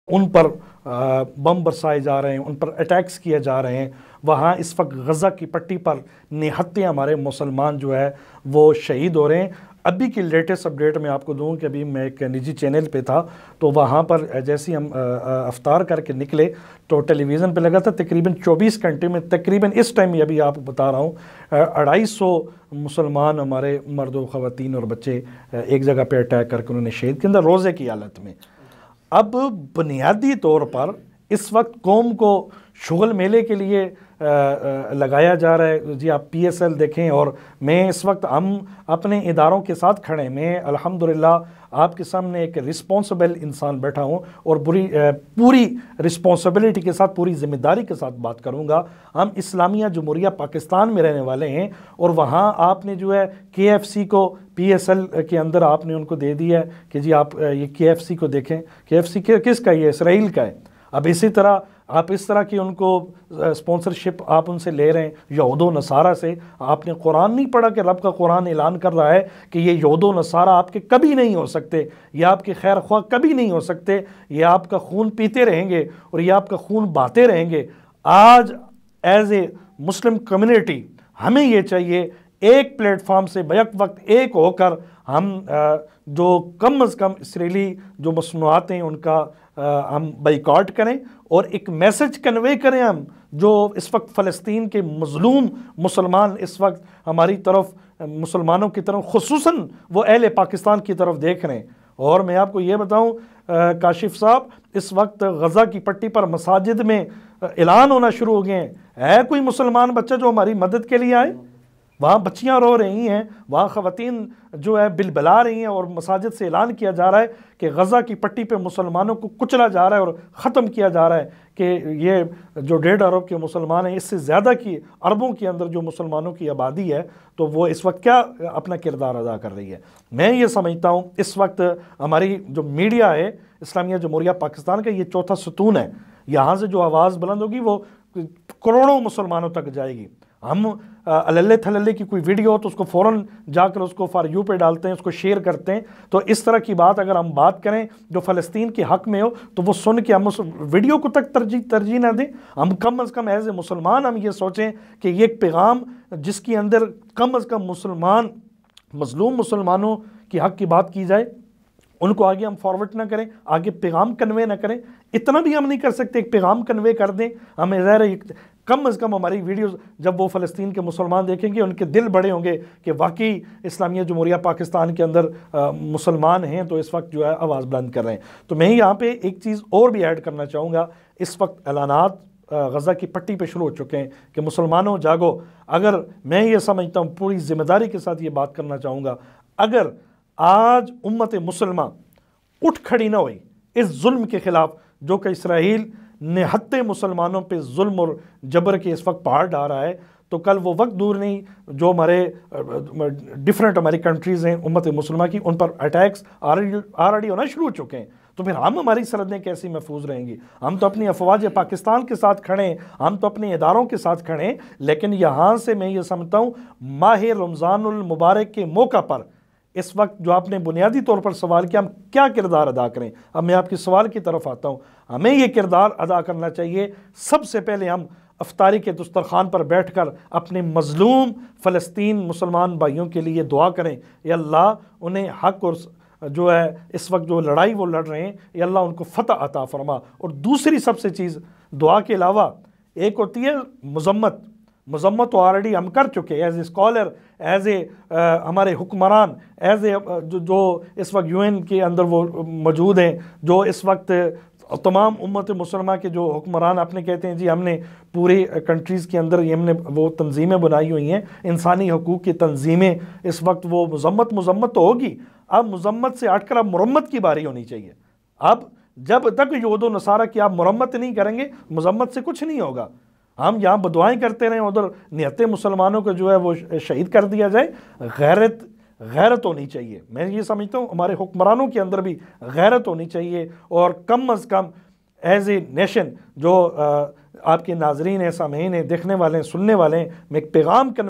ان پر بم برسائے جا رہے ہیں، ان پر اٹیکس کیے جا رہے ہیں. وہاں اس وقت غزہ کی پٹی پر نہتے ہمارے مسلمان جو ہے وہ شہید ہو رہے ہیں. ابھی کی لیٹسٹ اپڈیٹ میں آپ کو دوں کہ ابھی میں ایک نجی چینل پہ تھا تو وہاں پر جیسے ہم افطار کر کے نکلے تو ٹیلی ویژن پہ لگا تھا تقریباً 24 گھنٹے میں تقریباً اس ٹائم یہ ابھی آپ کو بتا رہا ہوں 250 مسلمان ہمارے مرد و خواتین اور بچے ایک جگہ پہ اٹیک کر کے انہوں نے شہید کے اندر روزے کی حالت میں. اب بنیادی طور پر اس وقت قوم کو شغل میلے کے لیے لگایا جا رہا ہے. جی آپ PSL دیکھیں اور میں اس وقت ہم اپنے اداروں کے ساتھ کھڑے ہیں. میں الحمدللہ آپ کے سامنے ایک رسپانسبل انسان بیٹھا ہوں اور پوری رسپانسبلٹی کے ساتھ پوری ذمہ داری کے ساتھ بات کروں گا. ہم اسلامیہ جمہوریہ پاکستان میں رہنے والے ہیں اور وہاں آپ نے جو ہے KFC کو PSL کے اندر آپ نے ان کو دے دیا ہے کہ جی آپ یہ KFC کو دیکھیں. KFC کس کا یہ اسرائیل کا ہے. اب اسی طرح آپ اس طرح کی ان کو سپانسرشپ آپ ان سے لے رہے ہیں یہود و نصارہ سے. آپ نے قرآن نہیں پڑھا کہ رب کا قرآن اعلان کر رہا ہے کہ یہ یہود و نصارہ آپ کے کبھی نہیں ہو سکتے، یہ آپ کے خیر خواہ کبھی نہیں ہو سکتے، یہ آپ کا خون پیتے رہیں گے اور یہ آپ کا خون بہاتے رہیں گے. آج ایز اے مسلم کمیونٹی ہمیں یہ چاہیے ایک پلیٹ فارم سے بیک وقت ایک ہو کر ہم جو کم از کم اسرائیلی جو مصنوعات ہیں ان کا ہم بائیکاٹ کریں اور ایک میسج کنوے کریں ہم جو اس وقت فلسطین کے مظلوم مسلمان اس وقت ہماری طرف مسلمانوں کی طرف خصوصاً وہ اہل پاکستان کی طرف دیکھ رہے ہیں. اور میں آپ کو یہ بتاؤں کاشف صاحب اس وقت غزہ کی پٹی پر مساجد میں اعلان ہونا شروع ہو گئے ہیں ہے کوئی مسلمان بچہ جو ہماری مدد کے لیے آئے. وہاں بچیاں رو رہی ہیں، وہاں خواتین جو ہے بلبلا رہی ہیں اور مساجد سے اعلان کیا جا رہا ہے کہ غزہ کی پٹی پہ مسلمانوں کو کچلا جا رہا ہے اور ختم کیا جا رہا ہے کہ یہ جو 1.5 ارب کے مسلمان ہیں اس سے زیادہ کی اربوں کے اندر جو مسلمانوں کی آبادی ہے تو وہ اس وقت کیا اپنا کردار ادا کر رہی ہے. میں یہ سمجھتا ہوں اس وقت ہماری جو میڈیا ہے اسلامیہ جمہوریہ پاکستان کا یہ چوتھا ستون ہے. یہاں سے جو آواز بلند ہوگی وہ کروڑوں مسلمانوں تک جائے گی. ہم اللہ تھللے کی کوئی ویڈیو ہو تو اس کو فوراً جا کر اس کو فار یو پہ ڈالتے ہیں، اس کو شیئر کرتے ہیں. تو اس طرح کی بات اگر ہم بات کریں جو فلسطین کے حق میں ہو تو وہ سن کے ہم اس ویڈیو کو تک ترجیح نہ دیں. ہم کم از کم ایز اے مسلمان ہم یہ سوچیں کہ یہ ایک پیغام جس کے اندر کم از کم مظلوم مسلمانوں کی حق کی بات کی جائے، ان کو آگے ہم فارورڈ نہ کریں، آگے پیغام کنوے نہ کریں. اتنا بھی ہم نہیں کر سکتے ایک پیغام کنوے کر دیں. ہمیں ظاہر ہے کم از کم ہماری ویڈیوز جب وہ فلسطین کے مسلمان دیکھیں گے ان کے دل بڑے ہوں گے کہ واقعی اسلامیہ جمہوریہ پاکستان کے اندر مسلمان ہیں تو اس وقت جو ہے آواز بلند کر رہے ہیں. تو میں یہاں پہ ایک چیز اور بھی ایڈ کرنا چاہوں گا. اس وقت اعلانات غزہ کی پٹی پہ شروع ہو چکے ہیں کہ مسلمانوں جاگو. اگر میں یہ سمجھتا ہوں پوری ذمہ داری کے ساتھ یہ بات کرنا چاہوں گا، اگر آج امت مسلمہ اٹھ کھڑی نہ ہوئی اس ظلم کے خلاف جو کہ اسرائیل نہتے مسلمانوں پہ ظلم اور جبر کے اس وقت پہاڑ ڈال رہا ہے، تو کل وہ وقت دور نہیں جو ہمارے ڈیفرنٹ ہماری کنٹریز ہیں امت مسلمہ کی ان پر اٹیکس آلریڈی ہونا شروع ہو چکے ہیں. تو پھر ہماری سرحدیں کیسی محفوظ رہیں گی؟ ہم تو اپنی افواج پاکستان کے ساتھ کھڑے ہیں، ہم تو اپنے اداروں کے ساتھ کھڑے ہیں، لیکن یہاں سے میں یہ سمجھتا ہوں ماہ رمضان المبارک کے موقع پر اس وقت جو آپ نے بنیادی طور پر سوال کیا ہم کیا کردار ادا کریں. اب میں آپ کے سوال کی طرف آتا ہوں. ہمیں یہ کردار ادا کرنا چاہیے سب سے پہلے ہم افطاری کے دسترخوان پر بیٹھ کر اپنے مظلوم فلسطین مسلمان بھائیوں کے لیے دعا کریں. یا اللہ انہیں حق اور جو ہے اس وقت جو لڑائی وہ لڑ رہے ہیں یا اللہ ان کو فتح عطا فرما. اور دوسری سب سے چیز دعا کے علاوہ ایک ہوتی ہے مذمت تو آلریڈی ہم کر چکے as a scholar, as a ہمارے حکمران، ایز اے جو اس وقت UN کے اندر وہ موجود ہیں، جو اس وقت تمام امت مسلمہ کے جو حکمران آپ نے کہتے ہیں جی ہم نے پوری کنٹریز کے اندر ہم نے وہ تنظیمیں بنائی ہوئی ہیں انسانی حقوق کی تنظیمیں. اس وقت وہ مذمت تو ہوگی، اب مذمت سے ہٹ کر اب مرمت کی باری ہونی چاہیے. اب جب تک یہود و نصارہ کی آپ مرمت نہیں کریں گے مذمت سے کچھ نہیں ہوگا. ہم یہاں بدعائیں کرتے رہیں ادھر نہتے مسلمانوں کو جو ہے وہ شہید کر دیا جائے. غیرت ہونی چاہیے. میں یہ سمجھتا ہوں ہمارے حکمرانوں کے اندر بھی غیرت ہونی چاہیے اور کم از کم ایز اے نیشن جو آپ کے ناظرین ہیں، سامعین ہیں، دیکھنے والے ہیں، سننے والے ہیں، میں ایک پیغام